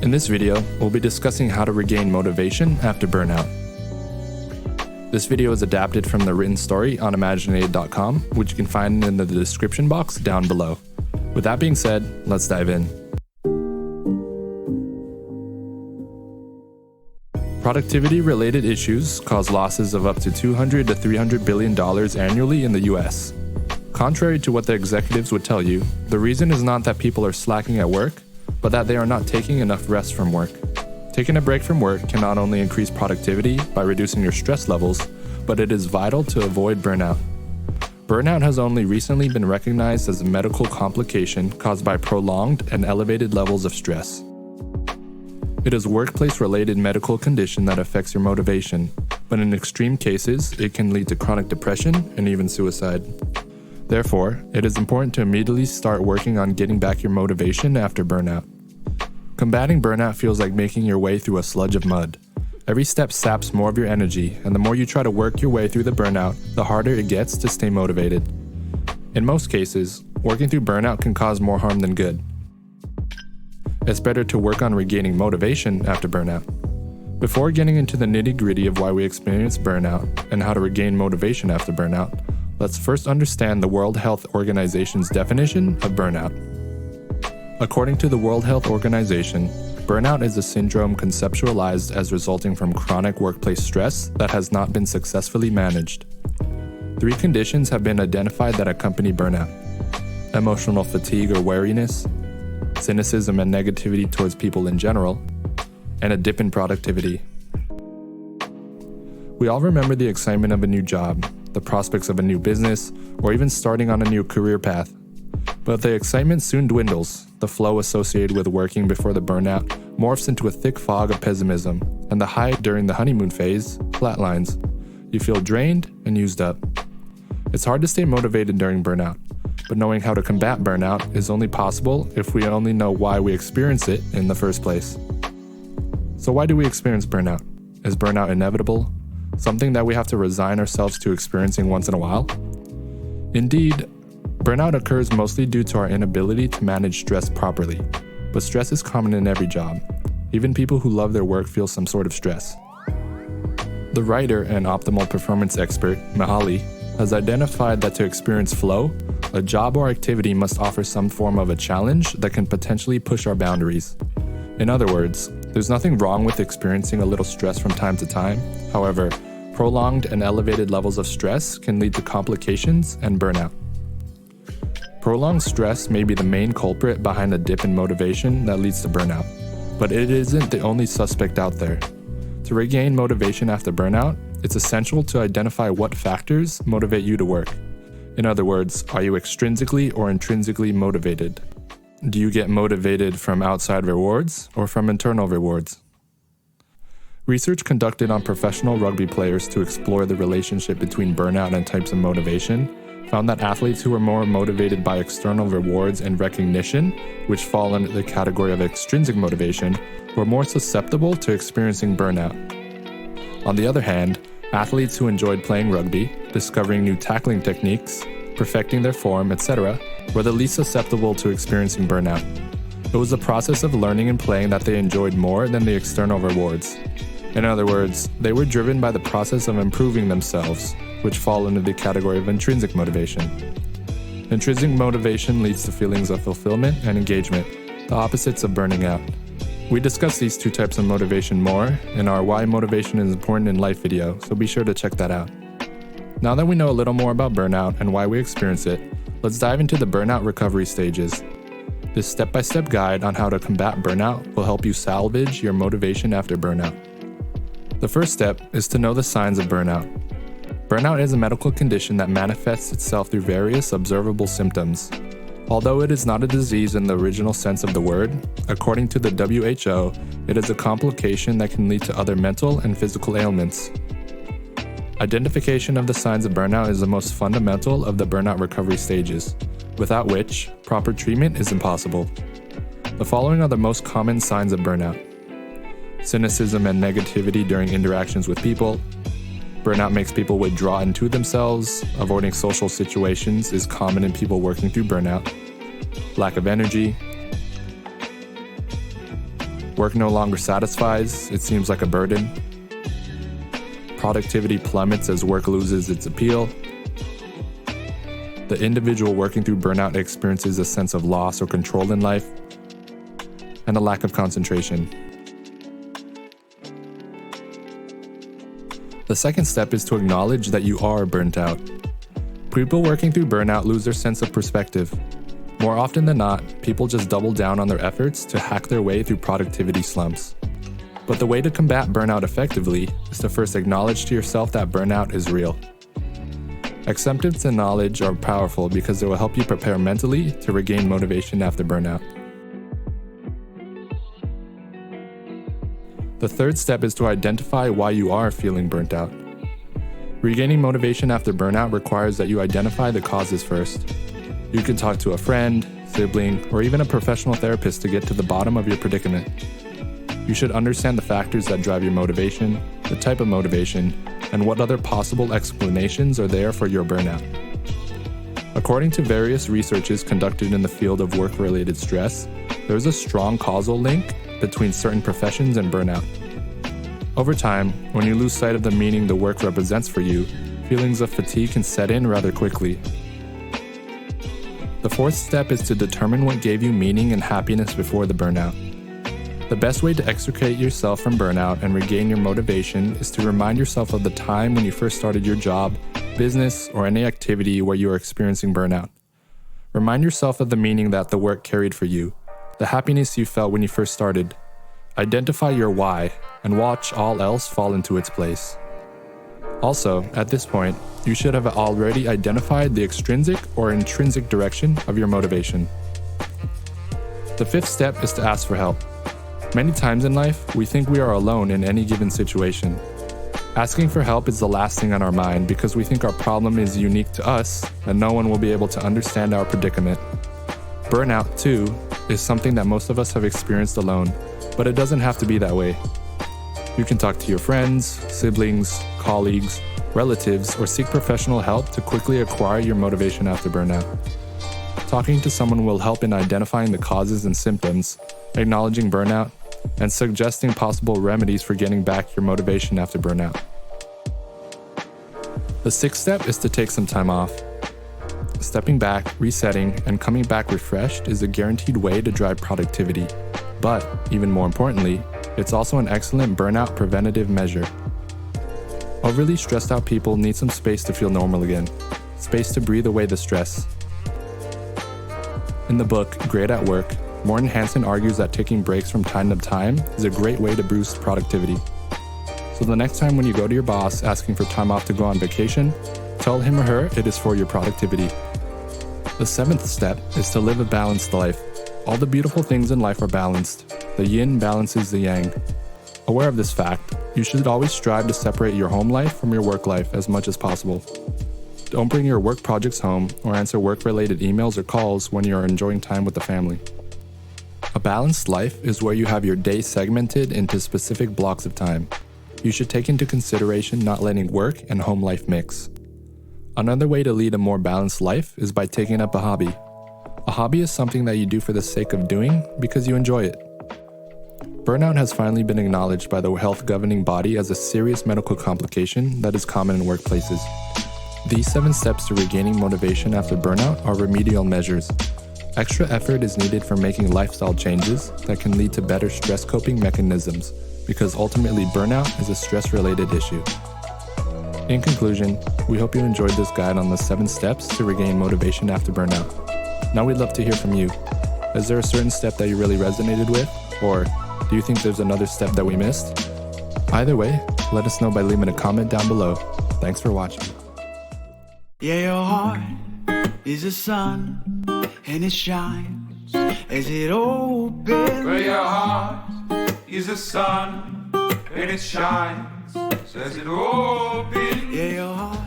In this video, we'll be discussing how to regain motivation after burnout. This video is adapted from the written story on imaginated.com, which you can find in the description box down below. With that being said, let's dive in. Productivity-related issues cause losses of up to $200 to $300 billion annually in the US. Contrary to what the executives would tell you, the reason is not that people are slacking at work, but that they are not taking enough rest from work. Taking a break from work can not only increase productivity by reducing your stress levels, but it is vital to avoid burnout. Burnout has only recently been recognized as a medical complication caused by prolonged and elevated levels of stress. It is a workplace-related medical condition that affects your motivation, but in extreme cases, it can lead to chronic depression and even suicide. Therefore, it is important to immediately start working on getting back your motivation after burnout. Combating burnout feels like making your way through a sludge of mud. Every step saps more of your energy, and the more you try to work your way through the burnout, the harder it gets to stay motivated. In most cases, working through burnout can cause more harm than good. It's better to work on regaining motivation after burnout. Before getting into the nitty-gritty of why we experience burnout and how to regain motivation after burnout, let's first understand the World Health Organization's definition of burnout. According to the World Health Organization, burnout is a syndrome conceptualized as resulting from chronic workplace stress that has not been successfully managed. 3 conditions have been identified that accompany burnout: emotional fatigue or weariness, cynicism and negativity towards people in general, and a dip in productivity. We all remember the excitement of a new job, the prospects of a new business, or even starting on a new career path. But the excitement soon dwindles. The flow associated with working before the burnout morphs into a thick fog of pessimism, and the high during the honeymoon phase flatlines. You feel drained and used up. It's hard to stay motivated during burnout, but knowing how to combat burnout is only possible if we only know why we experience it in the first place. So why do we experience burnout? Is burnout inevitable? Something that we have to resign ourselves to experiencing once in a while? Indeed, burnout occurs mostly due to our inability to manage stress properly, but stress is common in every job. Even people who love their work feel some sort of stress. The writer and optimal performance expert, Mihaly, has identified that to experience flow, a job or activity must offer some form of a challenge that can potentially push our boundaries. In other words, there's nothing wrong with experiencing a little stress from time to time. However, prolonged and elevated levels of stress can lead to complications and burnout. Prolonged stress may be the main culprit behind a dip in motivation that leads to burnout, but it isn't the only suspect out there. To regain motivation after burnout, it's essential to identify what factors motivate you to work. In other words, are you extrinsically or intrinsically motivated? Do you get motivated from outside rewards or from internal rewards? Research conducted on professional rugby players to explore the relationship between burnout and types of motivation found that athletes who were more motivated by external rewards and recognition, which fall under the category of extrinsic motivation, were more susceptible to experiencing burnout. On the other hand, athletes who enjoyed playing rugby, discovering new tackling techniques, perfecting their form, etc., were the least susceptible to experiencing burnout. It was the process of learning and playing that they enjoyed more than the external rewards. In other words, they were driven by the process of improving themselves, which fall into the category of intrinsic motivation. Intrinsic motivation leads to feelings of fulfillment and engagement, the opposites of burning out. We discuss these 2 types of motivation more in our Why Motivation is Important in Life video, so be sure to check that out. Now that we know a little more about burnout and why we experience it, let's dive into the burnout recovery stages. This step-by-step guide on how to combat burnout will help you salvage your motivation after burnout. The first step is to know the signs of burnout. Burnout is a medical condition that manifests itself through various observable symptoms. Although it is not a disease in the original sense of the word, according to the WHO, it is a complication that can lead to other mental and physical ailments. Identification of the signs of burnout is the most fundamental of the burnout recovery stages, without which proper treatment is impossible. The following are the most common signs of burnout: cynicism and negativity during interactions with people. Burnout makes people withdraw into themselves. Avoiding social situations is common in people working through burnout. Lack of energy. Work no longer satisfies, it seems like a burden. Productivity plummets as work loses its appeal. The individual working through burnout experiences a sense of loss or control in life, and a lack of concentration. The second step is to acknowledge that you are burnt out. People working through burnout lose their sense of perspective. More often than not, people just double down on their efforts to hack their way through productivity slumps. But the way to combat burnout effectively is to first acknowledge to yourself that burnout is real. Acceptance and knowledge are powerful because they will help you prepare mentally to regain motivation after burnout. The third step is to identify why you are feeling burnt out. Regaining motivation after burnout requires that you identify the causes first. You can talk to a friend, sibling, or even a professional therapist to get to the bottom of your predicament. You should understand the factors that drive your motivation, the type of motivation, and what other possible explanations are there for your burnout. According to various researches conducted in the field of work-related stress, there is a strong causal link between certain professions and burnout. Over time, when you lose sight of the meaning the work represents for you, feelings of fatigue can set in rather quickly. The fourth step is to determine what gave you meaning and happiness before the burnout. The best way to extricate yourself from burnout and regain your motivation is to remind yourself of the time when you first started your job, business, or any activity where you are experiencing burnout. Remind yourself of the meaning that the work carried for you, the happiness you felt when you first started. Identify your why and watch all else fall into its place. Also, at this point, you should have already identified the extrinsic or intrinsic direction of your motivation. The fifth step is to ask for help. Many times in life, we think we are alone in any given situation. Asking for help is the last thing on our mind because we think our problem is unique to us and no one will be able to understand our predicament. Burnout, too, is something that most of us have experienced alone, but it doesn't have to be that way. You can talk to your friends, siblings, colleagues, relatives, or seek professional help to quickly acquire your motivation after burnout. Talking to someone will help in identifying the causes and symptoms, acknowledging burnout, and suggesting possible remedies for getting back your motivation after burnout. The sixth step is to take some time off. Stepping back, resetting, and coming back refreshed is a guaranteed way to drive productivity. But, even more importantly, it's also an excellent burnout preventative measure. Overly stressed out people need some space to feel normal again, space to breathe away the stress. In the book, Great at Work, Morton Hansen argues that taking breaks from time to time is a great way to boost productivity. So the next time when you go to your boss asking for time off to go on vacation, tell him or her it is for your productivity. The seventh step is to live a balanced life. All the beautiful things in life are balanced. The yin balances the yang. Aware of this fact, you should always strive to separate your home life from your work life as much as possible. Don't bring your work projects home or answer work-related emails or calls when you are enjoying time with the family. A balanced life is where you have your day segmented into specific blocks of time. You should take into consideration not letting work and home life mix. Another way to lead a more balanced life is by taking up a hobby. A hobby is something that you do for the sake of doing because you enjoy it. Burnout has finally been acknowledged by the health governing body as a serious medical complication that is common in workplaces. These 7 steps to regaining motivation after burnout are remedial measures. Extra effort is needed for making lifestyle changes that can lead to better stress coping mechanisms, because ultimately burnout is a stress-related issue. In conclusion, we hope you enjoyed this guide on the 7 steps to regain motivation after burnout. Now we'd love to hear from you. Is there a certain step that you really resonated with? Or do you think there's another step that we missed? Either way, let us know by leaving a comment down below. Thanks for watching. Yeah, your heart is a sun, and it shines as it opens. Where your heart is a sun, and it shines as it opens. Yeah, your heart